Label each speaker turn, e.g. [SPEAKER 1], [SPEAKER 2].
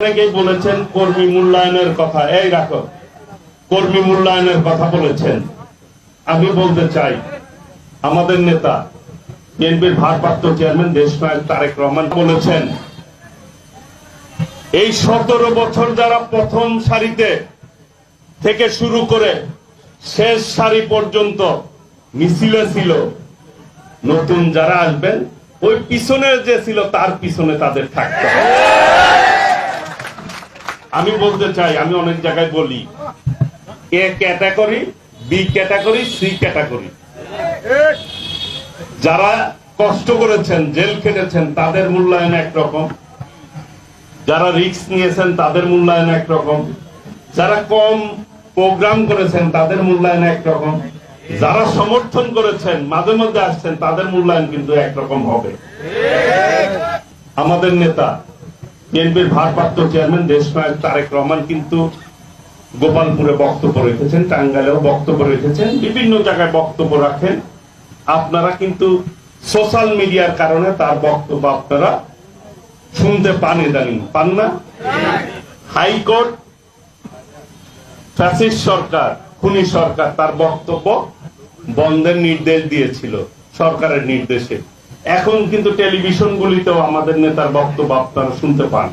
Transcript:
[SPEAKER 1] অনেকেই বলেছেন কর্মী মূল্যায়নের কথা, এই রাখো, কর্মী মূল্যায়নের কথা বলেছেন। আমি বলতে চাই, আমাদের নেতা বিএনপির ভারপ্রাপ্ত চেয়ারম্যান দেশনায়ক তারেক রহমান বলেছেন, এই 17 বছর যারা প্রথম সারিতে থেকে শুরু করে শেষ সারি পর্যন্ত মিছিলে ছিল, নতুন যারা আসবেন ওই পিছনের যে ছিল তার পিছনে তাদের থাকতে হবে। আমি বলতে চাই, আমি অনেক জায়গায় বলি, A category, B category, C category. যারা কষ্ট করেছেন, জেল খেটেছেন, তাদের মূল্যায়ন একরকম, যারা রিস্ক নিয়েছেন তাদের মূল্যায়ন একরকম, যারা কম প্রোগ্রাম করেছেন তাদের মূল্যায়ন একরকম, যারা সমর্থন করেছেন মাঝে মধ্যে আসছেন তাদের মূল্যায়ন কিন্তু একরকম হবে। আমাদের নেতা বিএনপির ভারপ্রাপ্ত চেয়ারম্যান দেশনায়ক তারেক রহমান কিন্তু গোপালপুরে বক্তব্য রেখেছেন, টাঙ্গাইলেও বক্তব্য রেখেছেন, বিভিন্ন জায়গায় বক্তব্য রাখেন। আপনারা কিন্তু সোশ্যাল মিডিয়ার কারণে তার বক্তব্য আপনারা শুনতে পান, ইদানিং পান না। হাইকোর্ট ফ্যাসিস্ট সরকার, খুনি সরকার তার বক্তব্য বন্ধের নির্দেশ দিয়েছিল সরকারের নির্দেশে। এখন কিন্তু টেলিভিশনগুলিতেও আমাদের নেতার বক্তব্য আপনারা শুনতে পান।